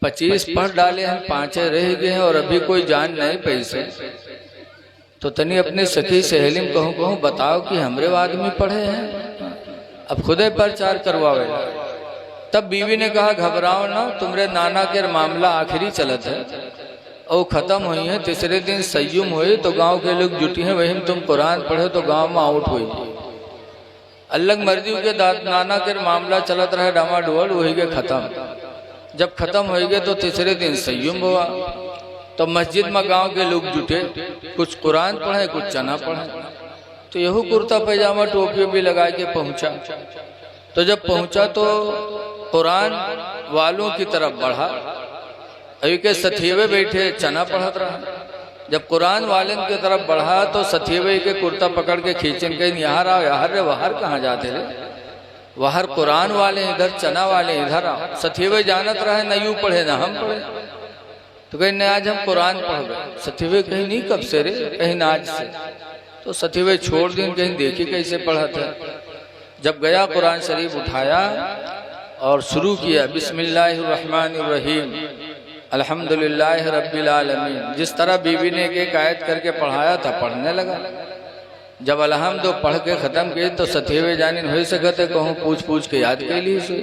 25 पढ़ डाले हैं, 5 रह गए हैं और अभी कोई जान नहीं पैसे। तो तनी अपने सखी सहेली में कहूँ बताओ कि हमरे आदमी पढ़े हैं, अब खुदे प्रचार करवावे। तब बीवी ने कहा घबराओ ना, तुम्हारे नाना के मामला आखिरी चलत है और खत्म हुई है। तीसरे दिन संयुम हुए तो गांव के लोग जुटी हैं, वही में तुम कुरान पढ़े तो गांव में आउट हुई। अलग मर्जी के नाना के मामला चलत रहे डामाडोल, वही के खत्म। जब खत्म हो गए तो तीसरे दिन संयुम हुआ। तो मस्जिद में गांव के लोग जुटे, कुछ कुरान पढ़े कुछ चना पढ़े। तो यहू कुर्ता पैजामा टोपी भी लगा के पहुंचा। तो जब पहुंचा तो कुरान वालों की तरफ बढ़ा, अभी के सथीवे बैठे चना पढ़त रहा। जब कुरान वाले की तरफ बढ़ा तो सथीवे के कुर्ता पकड़ के खींचन कहीं यहाँ आओ, यहाँ रे बाहर कहाँ जाते रे, बाहर कुरान वाले इधर, चना वाले इधर आओ। सथीवे जानत रहे न यूं पढ़े न हम पढ़े। तो कहीं न आज हम कुरान पढ़ गए। सथीवे कहीं नहीं कब से रे, कहीं न आज से। तो सथीवे छोड़ दिन, कहीं देखी कैसे पढ़ा था। जब गया कुरान शरीफ उठाया और शुरू किया बिस्मिल्लाहिर्रहमानिर्रहीम अल्हम्दुलिल्लाहि रब्बिल आलमीन। जिस तरह बीवी ने एक आयत करके पढ़ाया था पढ़ने लगा। जब अलहम्द पढ़ के खत्म किए तो सथीवे जानिन हो सकते कहूँ पूछ पूछ के याद कर ली से।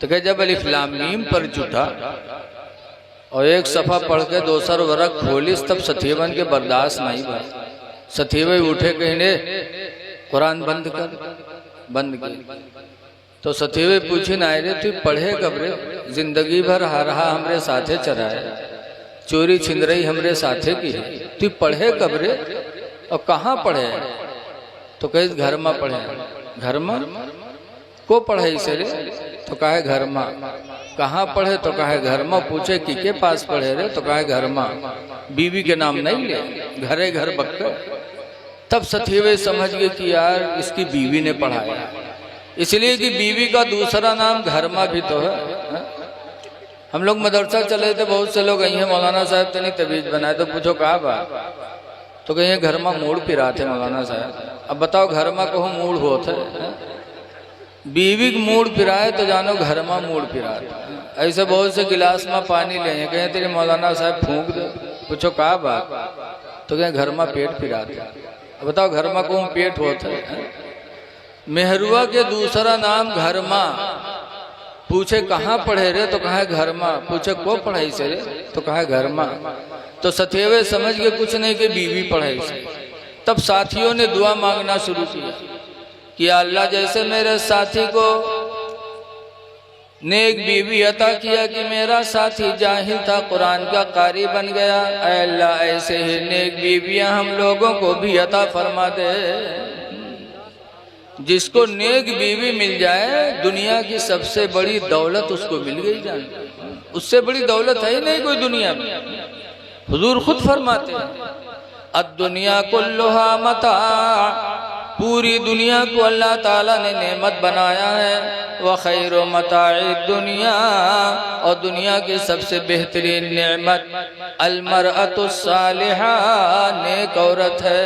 तो कह जब अलिफ लाम मीम पर जुटा और एक सफ़ा पढ़ के दोसर वर्ग खोलिस तब सथीवन के बर्दाश्त नहीं हुआ। सथीवे उठे कहने कुरान बंद कर, बंद की। तो सथीवे पूछे ना रे तू पढ़े कब रे, जिंदगी भर हारहा हमरे साथे चराए, चोरी छिंदरई हमरे साथे की है, तू पढ़े कब रे और कहाँ पढ़े। तो कहे घर में पढ़े। घर में को पढ़े से रे, तो कहे घर में। कहाँ पढ़े तो कहे घर में। पूछे कि के पास पढ़े रे, तो कहे घर में। बीवी के नाम नहीं ले, घरे घर बक्कर। तब सथीवे समझ गए कि यार इसकी बीवी ने पढ़ाया, इसलिए कि बीवी का दूसरा नाम घर में भी तो है। हम लोग मदरसा चले थे, बहुत से लोग यही मौलाना साहब तो नहीं तबीज बनाए। तो पूछो कहा बात, तो कहीं घर में मूड पिरा थे मौलाना साहब। अब बताओ घर में कहूँ मूड होते, बीवी का मूड पिराए तो जानो घर में मूड पिरा। ऐसे बहुत से गिलास में पानी ले कहें तेरे मौलाना साहब फूंक दो। पूछो कहा बात, तो कहें घर में पेट पिराते। अब बताओ घर में कहूँ पेट होता है। मेहरुआ के दूसरा नाम घर माँ। पूछे कहाँ पढ़े रे, तो कहा घर माँ। पूछे को पढ़ाई से रे, तो कहा घर माँ। तो सथेवे समझ के कुछ नहीं कि बीवी पढ़ाई से। तब साथियों ने दुआ मांगना शुरू किया कि अल्लाह जैसे मेरे साथी को नेक बीवी अता किया कि मेरा साथी जाहिल था कुरान का कारी बन गया, अल्लाह ऐसे ही नेक बीवियां हम लोगों को भी अता फरमा दे। जिसको नेक बीवी मिल जाए दुनिया की सबसे बड़ी दौलत उसको मिल गई जान, उससे बड़ी दौलत है ही नहीं कोई दुनिया में। हुजूर खुद फरमाते हैं अद्दुनिया कुल्लुहा मता, पूरी दुनिया को अल्लाह ताला ने नेमत बनाया है। व खैरो मताए दुनिया, और दुनिया की सबसे बेहतरीन नेमत अलमरअतुस सालिहा, नेक औरत है।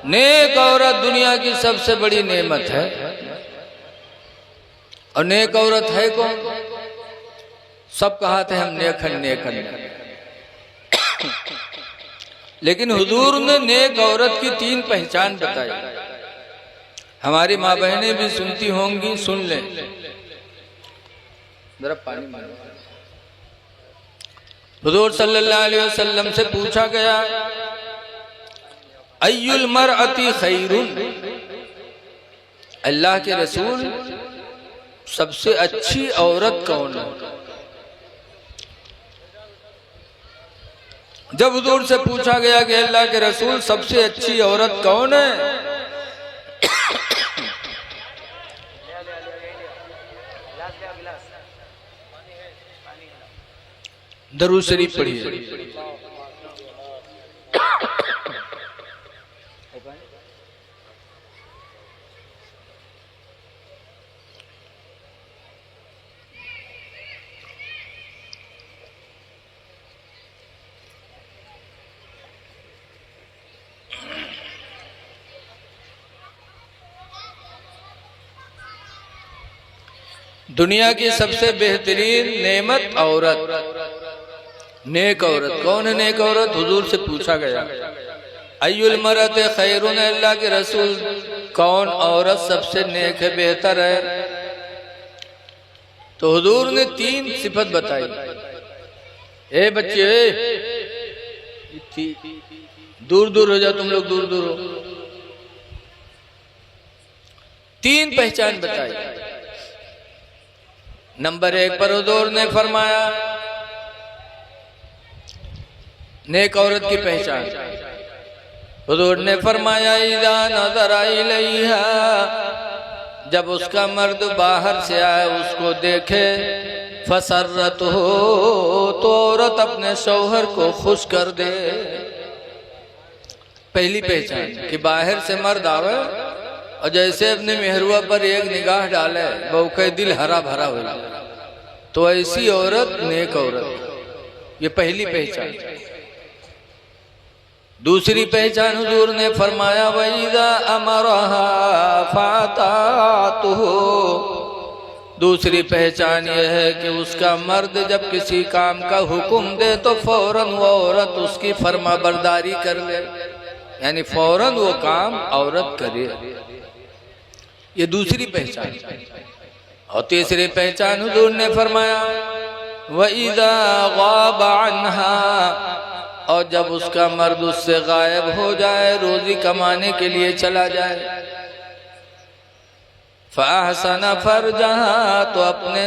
नेक औरत दुनिया की सबसे बड़ी नेमत है। और नेक औरत है कौन? सब कहते हैं हम नेखन नेखन, लेकिन हुजूर ने नेक औरत की 3 पहचान बताई। हमारी माँ बहनें भी सुनती होंगी, सुन ले। जरा पानी मारो। हुजूर सल्लल्लाहु अलैहि वसल्लम से पूछा गया अय्युल मरअती खैरुन, अल्लाह के रसूल सबसे अच्छी औरत कौन है? जब हुजूर से पूछा गया कि अल्लाह के रसूल सबसे अच्छी औरत कौन है, दरूद शरीफ पढ़िए। दुनिया की सबसे बेहतरीन नेमत औरत, नेक औरत। कौन है नेक औरत? हुजूर से पूछा गया, अय्युल मरत खैरुन, अल्लाह के रसूल कौन औरत सबसे नेक है, बेहतर है? तो हुजूर ने 3 सिफत बताई। ए बच्चे, दूर दूर हो जाओ, तुम लोग दूर दूर हो। 3 पहचान बताई। नंबर 1 पर हुजूर ने फरमाया नेक औरत की पहचान। हुजूर ने फरमाया इज़ा नज़रा इलैहा, जब उसका मर्द बाहर से आए उसको देखे, फसर्रत हो, तो औरत अपने शौहर को खुश कर दे। पहली पहचान कि बाहर से मर्द आवे और जैसे अपने मेहरुआ पर एक निगाह डाले वो के दिल हरा भरा हो जाए, तो ऐसी औरत नेक औरत। ये पहली पहचान। दूसरी पहचान हुजूर ने फरमाया वइज़ा अमरहा फातातुहु, दूसरी पहचान यह है कि उसका मर्द जब किसी काम का हुक्म दे तो फौरन वो औरत उसकी फरमाबरदारी कर ले, यानी फौरन वो काम औरत करे। ये दूसरी पहचान। और तीसरी पहचान हुजूर ने फरमाया वइज़ा गाब अन्हा, और जब उसका मर्द उससे गायब हो जाए, रोजी कमाने के लिए चला जाए, फ़अहसन फरजहा, तो अपने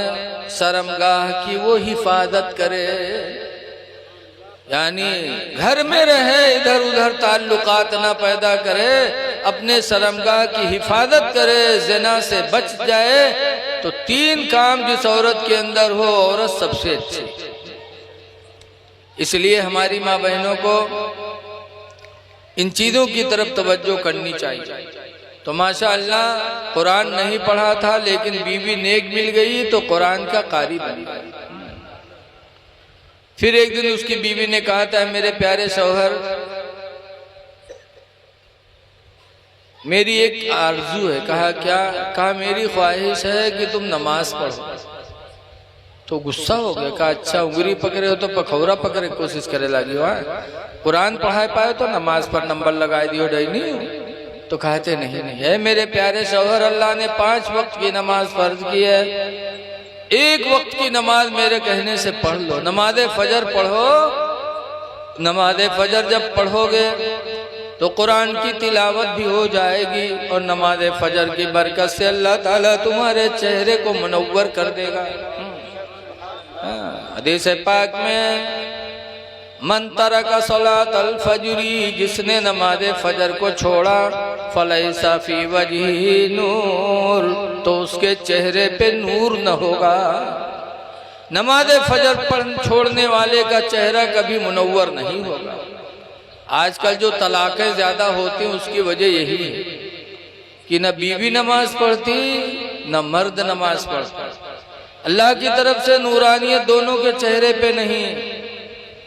शर्मगाह की वो हिफाजत करे, यानी घर में रहे, इधर उधर ताल्लुकात ना पैदा करे, अपने शर्मगाह की हिफाजत करे, ज़िना से बच जाए। तो 3 काम जिस औरत के अंदर हो, औरत सबसे अच्छी। इसलिए हमारी माँ बहनों को इन चीज़ों की तरफ तवज्जो करनी चाहिए। तो माशाअल्लाह कुरान नहीं पढ़ा था लेकिन बीवी नेक मिल गई तो कुरान का कारी बन गया। फिर एक दिन उसकी बीवी ने कहा था मेरे प्यारे शौहर, मेरी एक आरजू है। कहा क्या? कहा मेरी ख्वाहिश है कि तुम नमाज पढ़ो। तो गुस्सा हो गया। कहा अच्छा उंगली पकड़े हो तो पखौरा पकड़े कोशिश करे लगी, वहाँ कुरान पढ़ाए पाए तो नमाज पर नंबर लगाए दियो डई नहीं। तो कहते नहीं नहीं है मेरे प्यारे शौहर, अल्लाह ने 5 वक्त की नमाज फर्ज की है, 1 वक्त की नमाज मेरे कहने से पढ़ लो। नमाज फजर पढ़ो। नमाज फजर जब पढ़ोगे तो कुरान की तिलावत भी हो जाएगी और नमाज फजर की बरकत से अल्लाह ताला तुम्हारे चेहरे को मुनव्वर कर देगा। हदीस पाक में मन तरका सलातल फजरी, जिसने नमाज फजर को छोड़ा, फलैसा फी वजही नूर, तो उसके चेहरे पे नूर न होगा। नमाज फजर छोड़ने वाले का चेहरा कभी मुनव्वर नहीं होगा। आजकल जो तलाक़ें ज्यादा होती हैं उसकी वजह यही है कि न बीवी नमाज पढ़ती न मर्द नमाज पढ़ता। अल्लाह की तरफ से नूरानियत दोनों के चेहरे पे नहीं,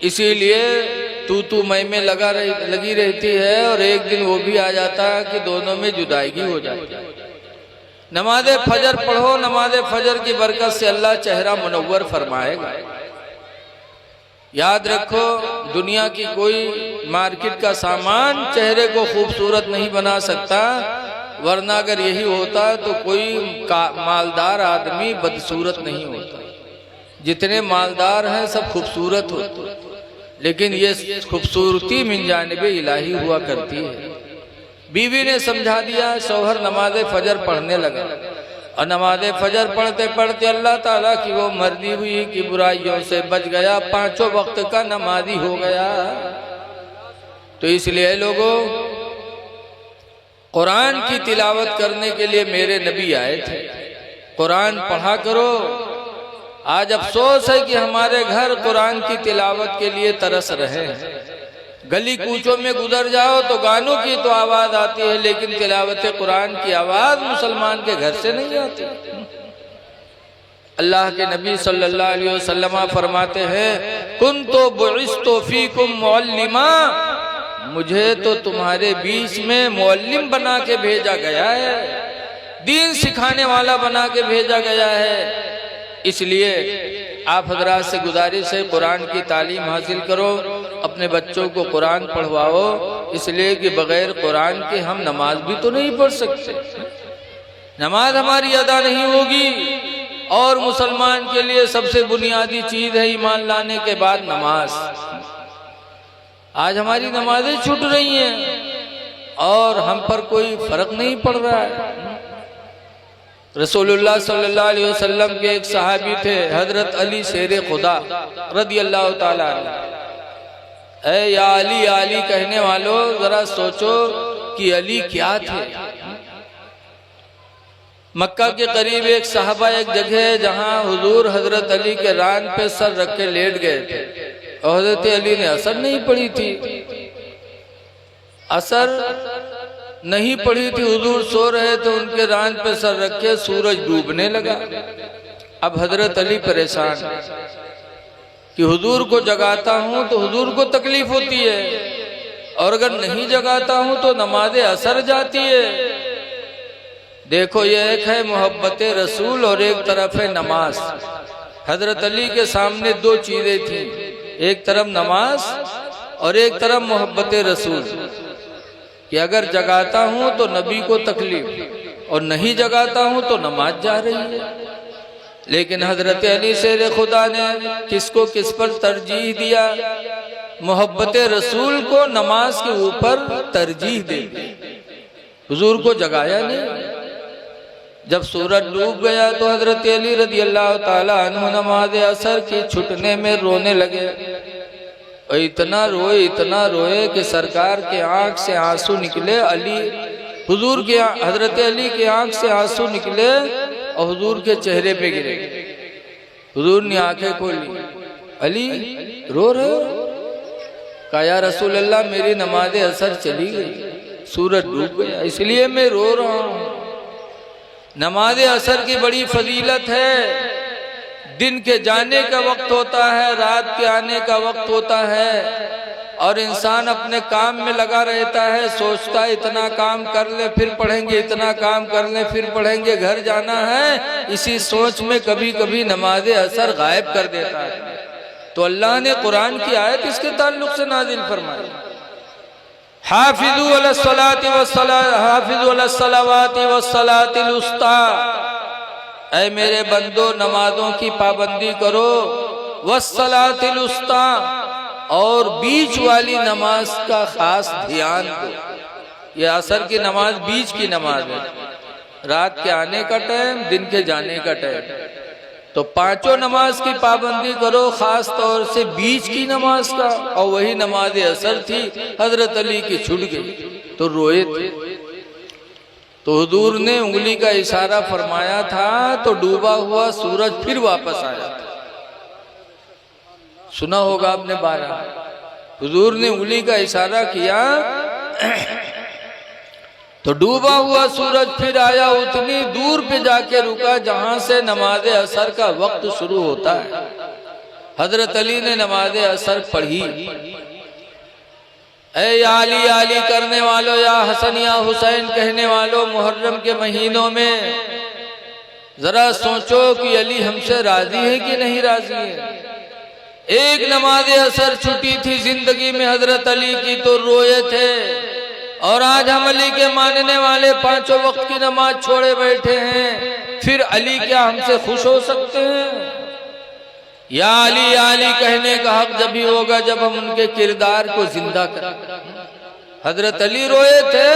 इसीलिए तू मैं लगी रहती है और एक दिन वो भी आ जाता है कि दोनों में जुदाई हो जाती है। नमाज फजर पढ़ो, नमाज फजर की बरकत से अल्लाह चेहरा मुनव्वर फरमाएगा। याद रखो दुनिया की कोई मार्केट का सामान चेहरे को खूबसूरत नहीं बना सकता, वरना अगर यही होता तो कोई मालदार आदमी बदसूरत नहीं होता। जितने मालदार हैं सब खूबसूरत होते, लेकिन ये खूबसूरती मिन जानिबे इलाही हुआ करती है। बीवी ने समझा दिया, शौहर नमाज फजर पढ़ने लगा और नमाज फजर पढ़ते पढ़ते अल्लाह ताला की वो मर्जी हुई कि बुराइयों से बच गया, 5 वक्त का नमाजी हो गया। तो इसलिए लोगों, कुरान की तिलावत करने के लिए मेरे नबी आए थे। कुरान पढ़ा करो। आज अफसोस है कि हमारे घर कुरान की तिलावत के लिए तरस रहे हैं। गली कूचों में गुजर जाओ तो गानों की तो आवाज आती है, लेकिन तिलावत कुरान की आवाज मुसलमान के घर से नहीं आती। अल्लाह के नबी सल्लल्लाहु अलैहि वसल्लम फरमाते हैं, कुन्तु बुइस्तु फीकुम मुअल्लिमा, मुझे तो तुम्हारे बीच में मुअल्लिम बना के भेजा गया है। दीन सिखाने वाला बना के भेजा गया है। इसलिए आप हजरात से गुजारिश है, कुरान की तालीम हासिल करो, अपने बच्चों को कुरान पढ़वाओ, इसलिए कि बगैर कुरान के हम नमाज भी तो नहीं पढ़ सकते, नमाज हमारी अदा नहीं होगी। और मुसलमान के लिए सबसे बुनियादी चीज है ईमान लाने के बाद नमाज। आज हमारी नमाजें छूट रही हैं और हम पर कोई फर्क नहीं पड़ रहा है। रसूलुल्लाह सल्लल्लाहु अलैहि वसल्लम के एक सहाबी थे हजरत अली शेर खुदा रदी अल्लाह ताला अन्हु। ऐ या अली अली कहने वालों, जरा सोचो कि अली क्या थे। मक्का के करीब एक साहबा एक जगह है जहां हुजूर हजरत अली के रान पे सर रख के लेट गए थे और हजरत अली ने असर नहीं पड़ी थी, असर नहीं पड़ी थी, हुजूर सो रहे थे, उनके रान पे सर रखे, सूरज डूबने लगा। अब हजरत अली परेशान कि हुजूर को जगाता हूं तो हुजूर को तकलीफ होती है और अगर नहीं जगाता हूं तो नमाज़े असर जाती है। देखो ये एक है मोहब्बत रसूल और एक तरफ है नमाज। हजरत अली के सामने दो चीजें थी, एक तरफ नमाज और एक तरफ मोहब्बत रसूल, कि अगर जगाता हूं तो नबी को तकलीफ और नहीं जगाता हूं तो नमाज जा रही है। लेकिन हजरत अली शेर खुदा ने किसको किस पर तरजीह दिया? मोहब्बत रसूल को नमाज के ऊपर तरजीह दे दी, हुजूर को जगाया नहीं। जब सूरज डूब गया तो हजरत अली रदी अल्लाह ताला अन्हु नमाज असर की छुटने में रोने लगे और इतना रोए कि सरकार के आंख से आंसू निकले। अली हुजूर के हजरत अली के आंख से आंसू निकले और हुजूर के चेहरे पे गिरे। हुजूर ने आंखें खोली, अली रो रहे हो? कहा या रसूल अल्लाह मेरी नमाज असर चली गई, सूरज डूब गया, इसलिए मैं रो रहा हूं। नमाज असर की बड़ी फजीलत है। दिन के जाने का वक्त होता है, रात के आने का वक्त होता है और इंसान अपने काम में लगा रहता है, सोचता है इतना काम कर ले फिर पढ़ेंगे, इतना काम कर ले फिर पढ़ेंगे, घर जाना है। इसी सोच में कभी कभी नमाज असर गायब कर देता है। तो अल्लाह ने कुरान की आयत इसके ताल्लुक से नाजिल फरमाई, हाफिजू अलस्सलाति वस्सलातिल उस्ता, ऐ मेरे बंदो नमाजों की पाबंदी करो, वस्सलातिल उस्ता, और बीच वाली नमाज का खास ध्यान दो। ये असर की नमाज बीच की नमाज है, रात के आने का टाइम, दिन के जाने का टाइम। तो पांचों नमाज की पाबंदी करो, खास तौर से बीच की नमाज का। और वही नमाज असर थी, हजरत अली की छूट गई तो रोए थे। तो हुजूर ने उंगली का इशारा फरमाया था तो डूबा हुआ सूरज फिर वापस आया था। सुना होगा आपने 12, हुजूर ने उंगली का इशारा किया तो डूबा हुआ सूरज फिर आया, उतनी दूर पे जाके रुका जहां से नमाज असर का वक्त शुरू होता है। हजरत अली ने नमाज असर पढ़ी। ऐ आली आली करने वालों, या हसन या हुसैन कहने वालों, मुहर्रम के महीनों में जरा सोचो कि अली हमसे राजी है कि नहीं राजी है। एक नमाज असर छुट्टी थी जिंदगी में हजरत अली की तो रोए थे, और आज हम अली के मानने वाले पांचों वक्त की नमाज छोड़े बैठे हैं, फिर अली क्या हमसे खुश हो सकते हैं? या अली कहने का हक जब भी होगा जब हम उनके किरदार को जिंदा करें। हजरत अली रोए थे,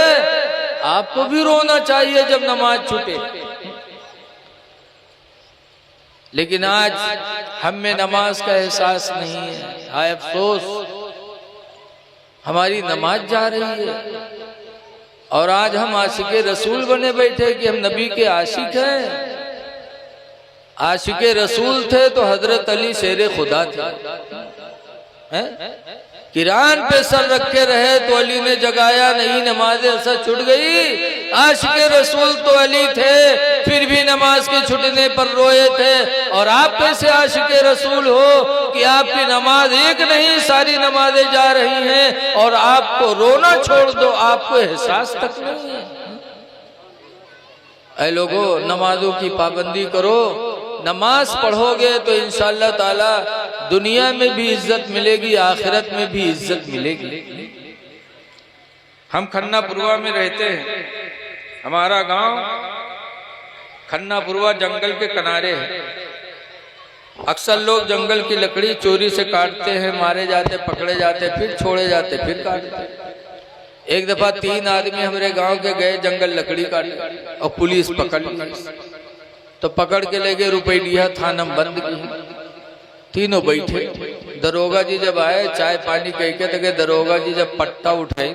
आपको भी रोना चाहिए जब नमाज छूटे। लेकिन आज हम में नमाज का एहसास नहीं है। हाय अफसोस, हमारी नमाज जा रही है और आज हम आशिके रसूल बने बैठे कि हम नबी के आशिक हैं। आशिके रसूल थे तो हजरत अली शेर खुदा थे, किरान पे सर रखे रहे तो अली ने जगाया नहीं, नमाज असर छूट गई। आशिके रसूल तो अली थे, फिर भी नमाज के छूटने पर रोए थे। और आप कैसे आशिके रसूल हो कि आपकी नमाज एक नहीं सारी नमाजें जा रही हैं और आपको रोना छोड़ दो, आपको एहसास तक नहीं है। ऐ लोगों, नमाजों की पाबंदी करो। नमाज पढ़ोगे तो इंशाअल्लाह ताला दुनिया में भी इज्जत मिलेगी, आखिरत में भी इज्जत मिलेगी। हम खन्नापुरवा में रहते हैं। हमारा गांव खन्नापुरवा जंगल के किनारे है। अक्सर लोग जंगल की लकड़ी चोरी से काटते हैं, मारे जाते, पकड़े जाते, फिर छोड़े जाते, फिर काटते। एक दफा 3 आदमी हमारे गांव के गए जंगल लकड़ी काटने और पुलिस पकड़ ली। तो पकड़ के ले गए, रुपया थाना बंद की। तीनों बैठे। दरोगा जी जब आए, चाय पानी कह के तो गए। दरोगा जी जब पट्टा उठाई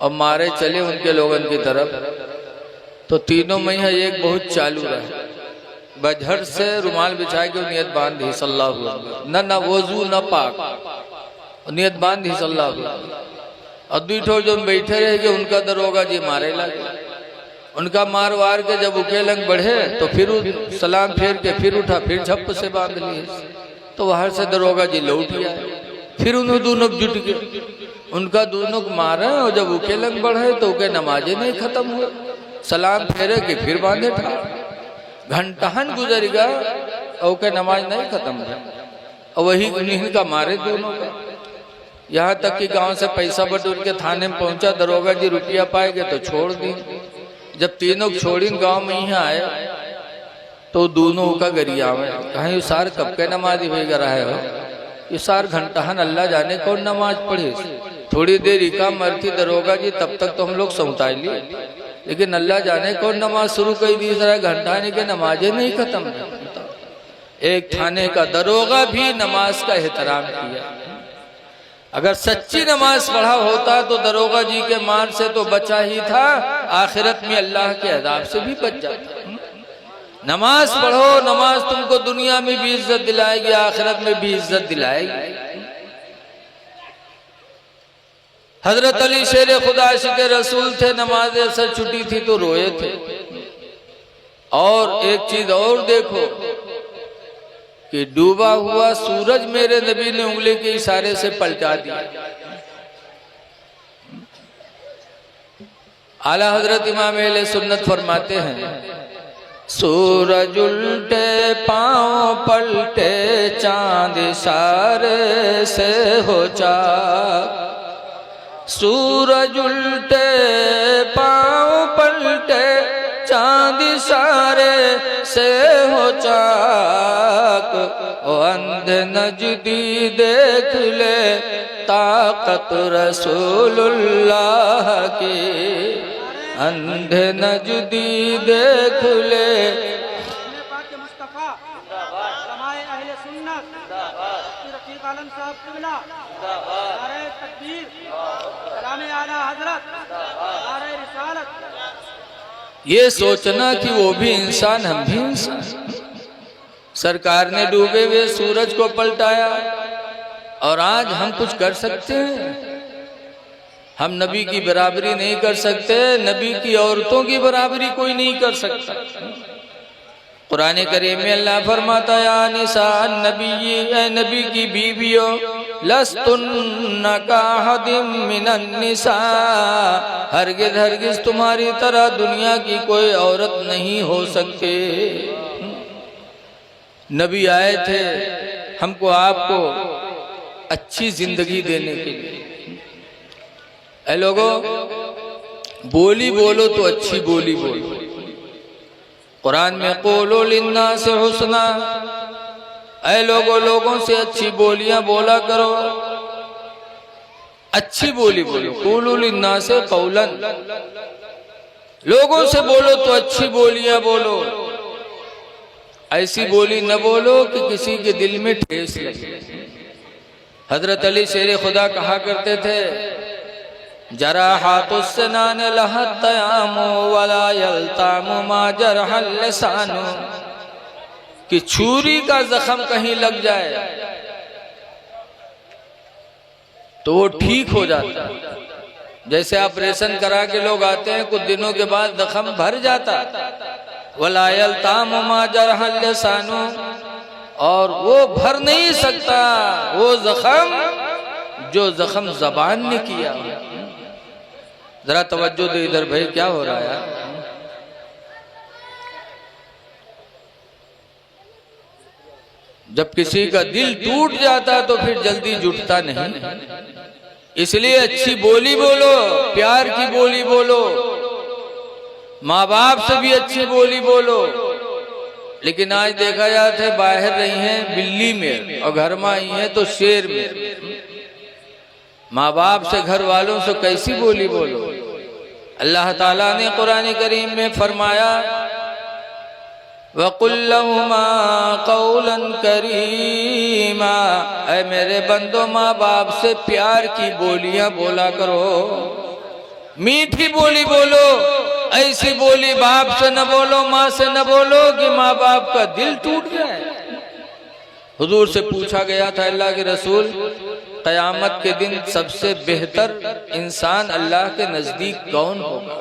और मारे चले उनके लोगन की तरफ, तो तीनों में है एक बहुत चालू रहा। बजहर से रुमाल बिछा के नियत बांधी सल्लल्लाहु अलैहि वसल्लम, न वजू न पाक, नियत बांधी सल्लल्लाहु अलैहि वसल्लम। और दूठो जो बैठे रह गए, उनका दरोगा जी मारे लगे। उनका मार वार के जब उकेलंग बढ़े तो फिर सलाम फेर के फिर उठा, फिर झप से बांध लिए। तो बाहर से दरोगा जी लौट गया। फिर उन्होंने दोनों जुट गए, उनका दोनों को मारा। और जब उकेलंग बढ़े तो उनके नमाजें नहीं खत्म हुए। सलाम फेरे के फिर बांधे था। घंटाहन गुजर गया और के नमाज नहीं खत्म हुआ। और वही उन्हीं का मारे दोनों का। यहाँ तक कि गांव से पैसा बटोर के थाने में पहुंचा। दरोगा जी रुपया पाएंगे तो छोड़ दी। जब तीनों छोड़ी गांव में यहाँ आए तो दोनों का गरिया में कहीं सार कब के नमाज भी कर रहे हो। ये सार घंटाहन अल्लाह जाने कौन नमाज पढ़े। थोड़ी देर इका मरती दरोगा जी, तब तक तो हम लोग समझा लिए, लेकिन अल्लाह जाने कौन नमाज शुरू कर दी। जरा घंटाने के नमाजें नहीं खत्म। एक थाने का दरोगा भी नमाज का एहतराम किया। अगर सच्ची नमाज पढ़ा होता तो दरोगा जी के मार से तो बचा ही था, आखिरत में अल्लाह के अज़ाब से भी बच जाता। नमाज पढ़ो, नमाज तुमको दुनिया में भी इज्जत दिलाएगी, आखिरत में भी इज्जत दिलाएगी। हजरत अली शेर खुदा इश्क़ रसूल थे। नमाज असर छुट्टी थी तो रोए थे। और एक चीज और देखो कि डूबा हुआ सूरज मेरे नबी ने उंगली के इशारे से पलटा दिया। आला हजरत इमाम अहले सुन्नत फरमाते हैं, सूरज उल्टे पांव पलटे, चांद इशारे से हो चाक। सूरज उल्टे पांव पलटे, चांद इशारे से हो चाक। ओ अंधे नजदी देख ले ताकत रसूलुल्लाह की, अंधे नजदी देख ले। ये सोचना कि वो भी इंसान, हम भी इंसान। सरकार ने डूबे हुए सूरज को पलटाया और आज हम कुछ कर सकते हैं? हम नबी की बराबरी नहीं कर सकते। नबी की औरतों की बराबरी कोई नहीं कर सकता। कुरान करीम में अल्लाह फरमाता है, या निसा नबी, ए नबी की बीवियों, लस्तुन्ना काहदिम मिनन निसा, हरगिज हरगिज तुम्हारी तरह दुनिया की कोई औरत नहीं हो सकते। नबी आए थे हमको आपको अच्छी जिंदगी देने के लिए। ऐ लोगों, बोली बोलो तो अच्छी बोली बोलो। कुरान में क़ूलू लिन्नास हुस्ना, ऐ लोगों, लोगों से अच्छी बोलियां बोला करो। अच्छी बोली बोलो। क़ूलू लिन्नास क़ौलन, लोगों से बोलो तो अच्छी बोलियां बोलो। ऐसी बोली न बोलो कि किसी के दिल में ठेस लगे। हजरत अली शेर खुदा कहा करते थे, जरा हाथुस्सनान लहत्तयामु वला यल्तामु मा जरहल लिसानु, कि छुरी का जख्म कहीं लग जाए तो वो ठीक हो जाता। जैसे ऑपरेशन करा के लोग आते हैं, कुछ दिनों के बाद जख्म भर जाता। वला यल्तामु मा जरहल लिसानु, और वो भर नहीं सकता वो जख्म जो जख्म जबान ने किया। जरा तवज्जो दे इधर भाई, क्या हो रहा है? जब किसी का दिल टूट जाता तो फिर जल्दी जुटता नहीं। इसलिए अच्छी बोली बोलो, प्यार की बोली बोलो, माँ बाप से भी अच्छी बोली बोलो। लेकिन आज देखा जाता है बाहर रही हैं बिल्ली में और घर में आई हैं तो शेर में। माँ बाप से, घर वालों से कैसी बोली बोलो। अल्लाह ताला ने कुरान करीम में फरमाया वकुल्लहुमा कौलन करीमा, ऐ मेरे बंदो माँ बाप से प्यार की बोलियां बोला करो, मीठी बोली बोलो। ऐसी बोली बाप से न बोलो, माँ से न बोलो कि माँ बाप का दिल टूट जाए। हुजूर से पूछा गया था अल्लाह के रसूल, क़यामत के दिन सबसे बेहतर इंसान अल्लाह के नजदीक कौन होगा?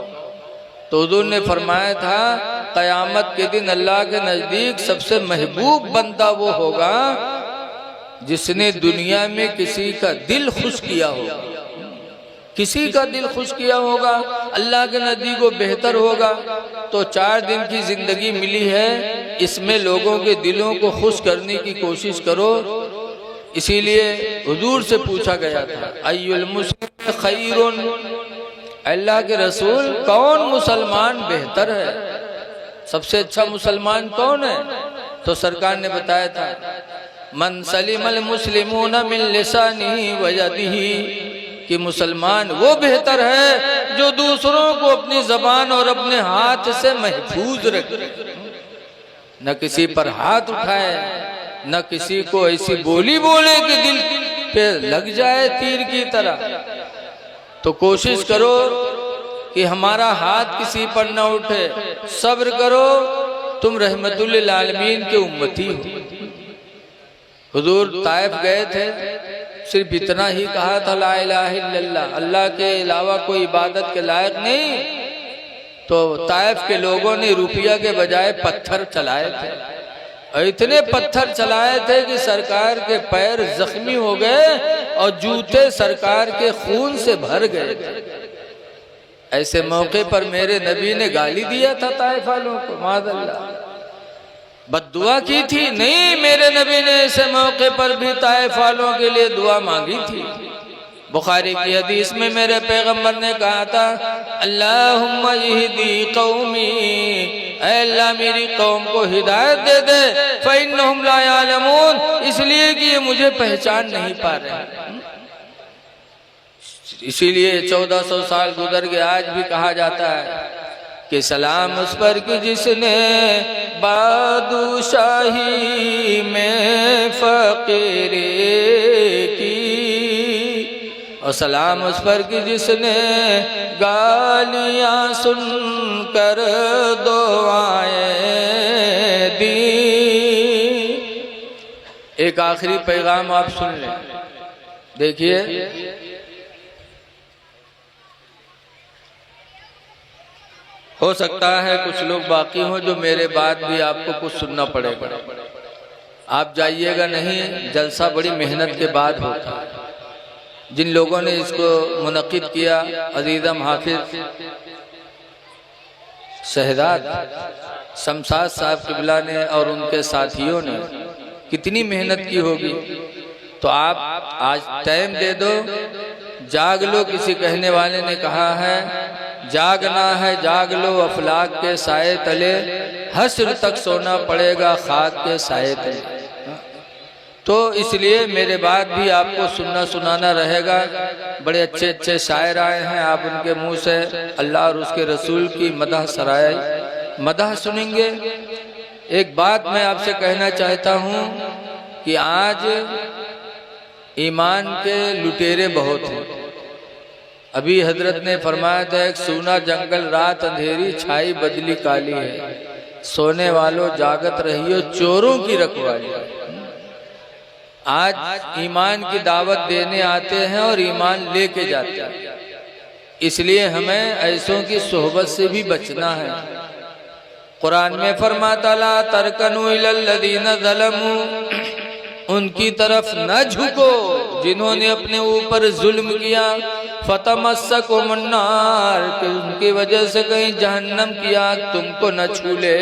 तो हुजूर ने फरमाया था क़यामत के दिन अल्लाह के नजदीक सबसे महबूब बंदा वो होगा जिसने दुनिया में किसी का दिल खुश किया होगा। किसी का दिल खुश किया होगा अल्लाह के नजदीक वो बेहतर होगा। तो 4 दिन की जिंदगी मिली है, इसमें लोगों के दिलों को खुश करने की कोशिश करो। इसीलिए हुजूर से पूछा गया था अय्युल मुस्लिम खैरुन, अल्लाह के रसूल कौन मुसलमान बेहतर है, सबसे अच्छा मुसलमान कौन है? तो सरकार ने बताया था मन सलिमल मुस्लिमून मिन लिसानिही व यदिही, कि मुसलमान वो बेहतर है जो दूसरों को अपनी जबान और अपने हाथ से महफूज रखे, न किसी पर हाथ उठाए, न किसी को ऐसी बोली बोले कि दिल पे लग जाए तीर की तरह। तो कोशिश करो कि हमारा हाथ किसी पर न उठे, सब्र करो, तुम रहमतुल लिल आलमीन के उम्मती हो। हुजूर ताइफ गए थे, सिर्फ इतना ही कहा था ला इलाहा इल्लल्लाह, अल्लाह के अलावा कोई इबादत के लायक नहीं। तो ताइफ के लोगों ने रुपया के बजाय पत्थर चलाए थे, और इतने पत्थर चलाए थे कि सरकार के पैर जख्मी हो गए और जूते सरकार के खून से भर गए थे। ऐसे मौके पर मेरे नबी ने गाली दिया था ताइफ वालों को, माज़अल्लाह बद्दुआ की थी? नहीं, मेरे नबी ने ऐसे मौके पर भी ताइफ वालों के लिए दुआ मांगी थी। बुखारी की हदीस में मेरे पैगंबर ने कहा था अल्लाहुम्मा यहदी कौमी, ऐ अल्लाह मेरी कौम को हिदायत दे दे, फ़इन्नहुम ला यालमून, इसलिए कि ये मुझे पहचान नहीं पा रहे। इसीलिए 1400 साल गुजर गए, आज भी कहा जाता है कि सलाम उस पर कि जिसने बादशाही में फकीरी की, और सलाम उस पर कि जिसने गालियां सुनकर दुआएं दी। एक आखिरी पैगाम आप सुन लें, देखिए हो सकता है कुछ लोग बाकी हों जो मेरे बाद भी आपको कुछ सुनना पड़ेगा। आप जाइएगा नहीं, जलसा बड़ी मेहनत के बाद होता है। जिन लोगों ने इसको मुनक्किद किया, अजीज़म हाफिज शहजाद शमशाद साहब किबला ने और उनके साथियों ने कितनी मेहनत की होगी। तो आप आज टाइम दे दो, जाग लो। किसी कहने वाले ने कहा है जागना है जाग लो, अफलाक के साए तले, हश्र तक सोना पड़ेगा खाक के साए तले। तो इसलिए मेरे बाद भी आपको सुनना सुनाना रहेगा। बड़े अच्छे अच्छे शायर आए हैं, आप उनके मुंह से अल्लाह और उसके रसूल की मदह सराय मदह सुनेंगे। एक बात मैं आपसे कहना चाहता हूँ कि आज ईमान के लुटेरे बहुत हैं। अभी हजरत ने फरमाया था एक सूना जंगल रात अंधेरी छाई बदली काली है, सोने वालों जागत रहियो चोरों की रखवाली। आज ईमान की दावत देने आते हैं और ईमान लेके जाते हैं, इसलिए हमें ऐसों की सोहबत से भी बचना है। कुरान में फरमाता ला तरकनु इलल्लज़ीना ज़लमू, उनकी तरफ न झुको जिन्होंने अपने ऊपर जुल्म किया। फतमस्सकुमुन्नार, कि उनकी वजह से कहीं जहन्नम की आग तुमको न छू ले।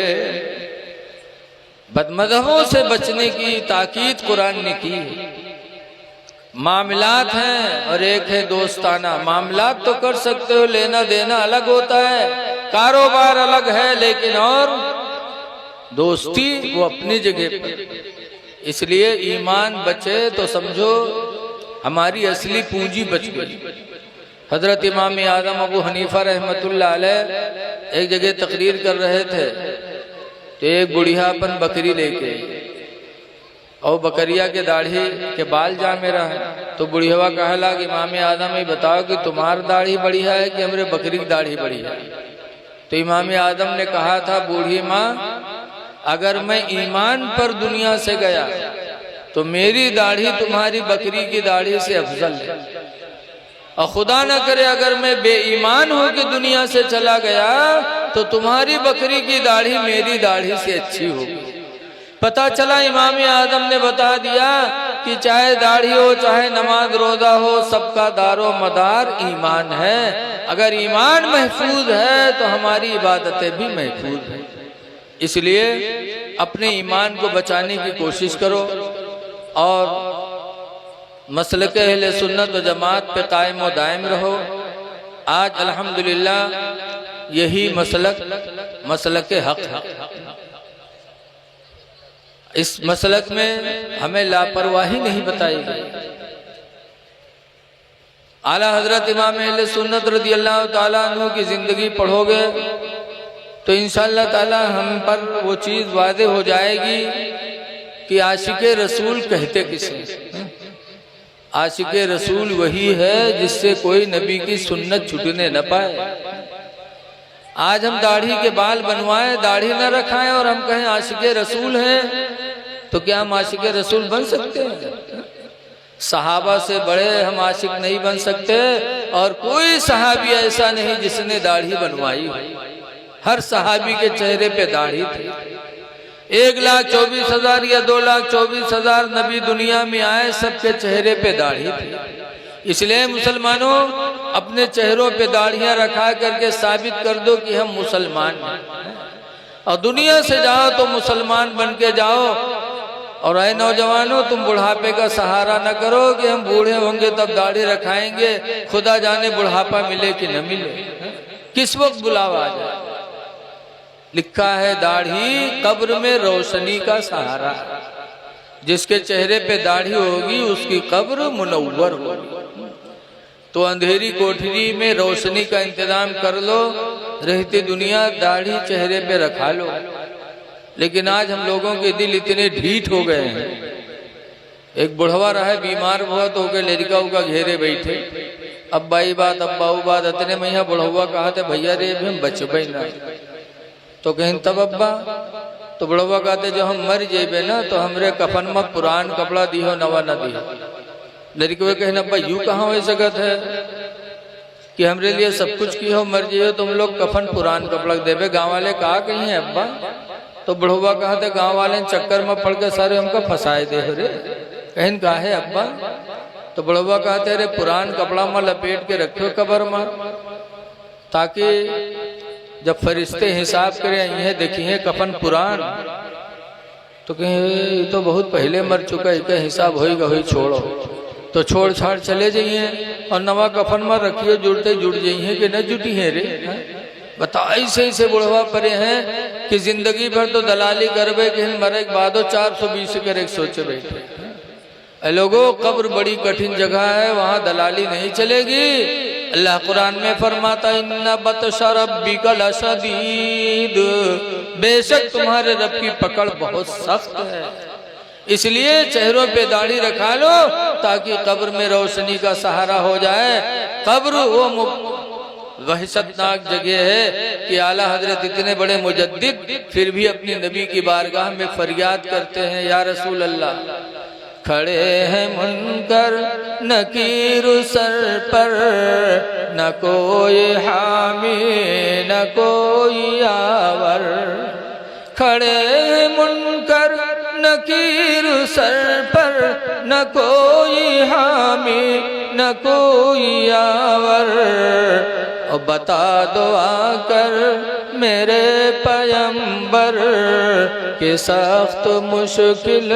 बदमज़हबों से बचने की ताकीद कुरान ने की है। मामलात हैं और एक है दोस्ताना। मामलात तो कर सकते हो, लेना देना अलग होता है, कारोबार अलग है, लेकिन और दोस्ती वो अपनी जगह पर। इसलिए ईमान बचे तो समझो हमारी असली पूंजी बच गई। हजरत इमाम आज़म अबू हनीफा रहमतुल्लाह अलैह एक जगह तकरीर कर रहे थे, तो एक बुढ़िया अपन बकरी लेके और बकरिया के दाढ़ी के बाल जा मेरा है। तो बुढ़िया कहला कि इमाम आज़म ये बताओ कि तुम्हारी दाढ़ी बढ़िया है कि हमरे बकरी की दाढ़ी बढ़िया है। तो इमाम आज़म ने कहा था, बूढ़ी माँ अगर मैं ईमान पर दुनिया से गया तो मेरी दाढ़ी तुम्हारी बकरी की दाढ़ी से अफजल है, और खुदा न करे अगर मैं बेईमान हो के दुनिया से चला गया तो तुम्हारी बकरी की दाढ़ी मेरी दाढ़ी से अच्छी होगी। पता चला इमाम आज़म ने बता दिया कि चाहे दाढ़ी हो चाहे नमाज रोजा हो, सबका दारो मदार ईमान है। अगर ईमान महफूज है तो हमारी इबादतें भी महफूज हैं। इसलिए अपने ईमान को बचाने की कोशिश करो और मसलक अहले सुन्नत व जमात पे कायम व दायम रहो। आज अल्हम्दुलिल्लाह यही मसलक हक है। इस मसलक में हमें लापरवाही नहीं बताई गई। आला हजरत इमाम अहले सुन्नत रज़ियल्लाहु ताला अन्हु की जिंदगी पढ़ोगे तो इंशाअल्लाह ताला हम पर वो चीज वादे हो जाएगी कि आशिक़े रसूल कहते किसे। आशिक़े रसूल वही है जिससे कोई नबी की सुन्नत छूटने न पाए। आज हम दाढ़ी के बाल बनवाएं, दाढ़ी न रखाएं और हम कहें आशिक़े रसूल हैं, तो क्या हम आशिक़े रसूल बन सकते हैं? सहाबा से बड़े हम आशिक नहीं बन सकते, और कोई सहाबी ऐसा नहीं जिसने दाढ़ी बनवाई। हर सहाबी के चेहरे पे दाढ़ी थी। 1,24,000 या 2,24,000 नबी दुनिया में आए, सबके चेहरे पे दाढ़ी थी। इसलिए मुसलमानों अपने चेहरों पे दाढ़ियां रखा करके साबित कर दो कि हम मुसलमान हैं, और दुनिया से जाओ तो मुसलमान बन के जाओ। और ऐ नौजवानों, तुम बुढ़ापे का सहारा न करो कि हम बूढ़े होंगे तब दाढ़ी रखाएंगे। खुदा जाने बुढ़ापा मिले कि न मिले, किस वक्त बुलावा आ जाए। लिखा है दाढ़ी कब्र में रोशनी का सहारा, जिसके चेहरे पे दाढ़ी होगी उसकी कब्र मुनव्वर होगी। तो अंधेरी कोठरी में रोशनी का इंतजाम कर लो, रहती दुनिया दाढ़ी चेहरे पे रखा लो। लेकिन आज हम लोगों के दिल इतने ढीठ हो गए हैं। एक बुढ़वा रहा है, बीमार हुआ तो होकर लड़का उका घेरे बैठे, अब्बाई बात अब्बाऊ बात। इतने मैया बुढ़वा कहा थे भैया रे हम बचबे ना, तो कहीं तब अब्बा। तो बुढ़वा कहते जो हम मर जेबे ना तो हमरे कफन में पुरान कपड़ा दियो नवा न दियो। लड़के कहना अब्बा यूं कहाँ हो सकत है कि हमरे लिए सब कुछ की हो, मर जियो तुम लोग कफन पुरान कपड़ा देवे। गाँव वाले कहा कहीं है अब्बा? तो बुढ़वा कहा था गाँव वाले चक्कर में पड़ के सारे हमको फंसाए दे रे। कहीं कहा है अब्बा? तो बुढ़वा कहते अरे पुरान कपड़ा में लपेट के रखो कब्र में, ताकि जब फरिश्ते हिसाब करें यह देखिए कफन पुरान। तो कहीं तो बहुत पहले मर चुका है, क्या हिसाब होगा हो छोड़ो। तो छोड़ छाड़ चले जाइए और नवा कफन में रखिए, जुड़ते जुड़ जाइए कि न जुटी है रे। बता ऐसे ऐसे बुढ़वा परे हैं कि जिंदगी भर तो दलाली करबे कि मरे के बाद 420 कर एक सोचे बैठे। लोगों कब्र बड़ी कठिन जगह है, वहाँ दलाली नहीं चलेगी। अल्लाह कुरान में फरमाता इन्ना बतशा रब्बिका लशदीद, बेशक तुम्हारे रब की पकड़ बहुत सख्त है। इसलिए चेहरों पे दाढ़ी रखा लो ताकि कब्र में रोशनी का सहारा हो जाए। कब्र वो वहशतनाक जगह है कि आला हजरत इतने बड़े मुजद्दिद फिर भी अपनी नबी की बारगाह में फरियाद करते हैं, या रसूल अल्लाह खड़े हैं मुनकर नकीर सर पर, न कोई हामी न कोई आवर। खड़े हैं मुनकर नकीर सर पर, न कोई हामी न कोई आवर। और बता दो आकर मेरे पैगंबर के सख्त मुश्किल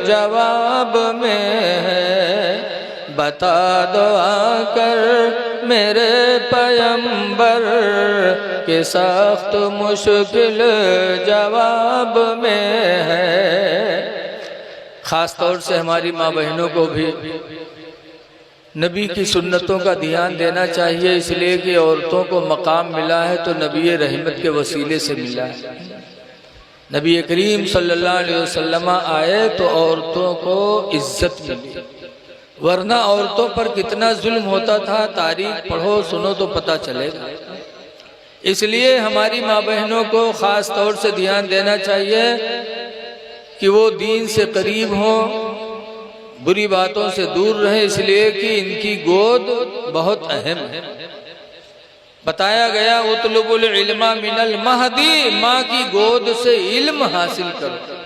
जवाब में है। बता दो आकर मेरे पैगंबर के सख्त मुश्किल जवाब में है। ख़ास तौर से हमारी माँ बहनों को भी नबी की सुन्नतों का ध्यान देना चाहिए, इसलिए कि औरतों को मकाम मिला है तो नबी रहमत के वसीले से मिला है। नबी करीम सल्लल्लाहु अलैहि वसल्लम आए तो औरतों को इज्जत मिली, वरना औरतों पर कितना जुल्म होता था, तारीख पढ़ो सुनो तो पता चलेगा। इसलिए हमारी माँ बहनों को ख़ास तौर से ध्यान देना चाहिए कि वो दीन से करीब हों, बुरी बातों से दूर रहें, इसलिए कि इनकी गोद बहुत अहम है। बताया गया उतलुबुल इल्मा मिनल महदी, माँ की गोद से इल्म हासिल करो।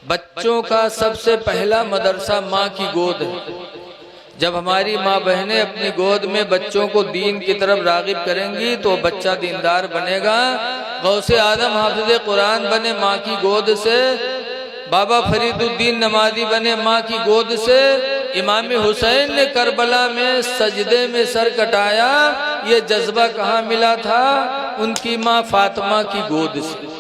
बच्चों का सबसे पहला मदरसा माँ की गोद है। जब हमारी माँ बहनें अपनी गोद में बच्चों को दीन की तरफ रागिब करेंगी तो बच्चा दीनदार बनेगा। गौसे आदम हाफिज़ कुरान बने माँ की गोद से, बाबा फरीदुद्दीन नमाजी बने माँ की गोद से, इमाम हुसैन ने करबला में सजदे में सर कटाया। ये जज्बा कहाँ मिला था? उनकी माँ फातिमा की गोद से।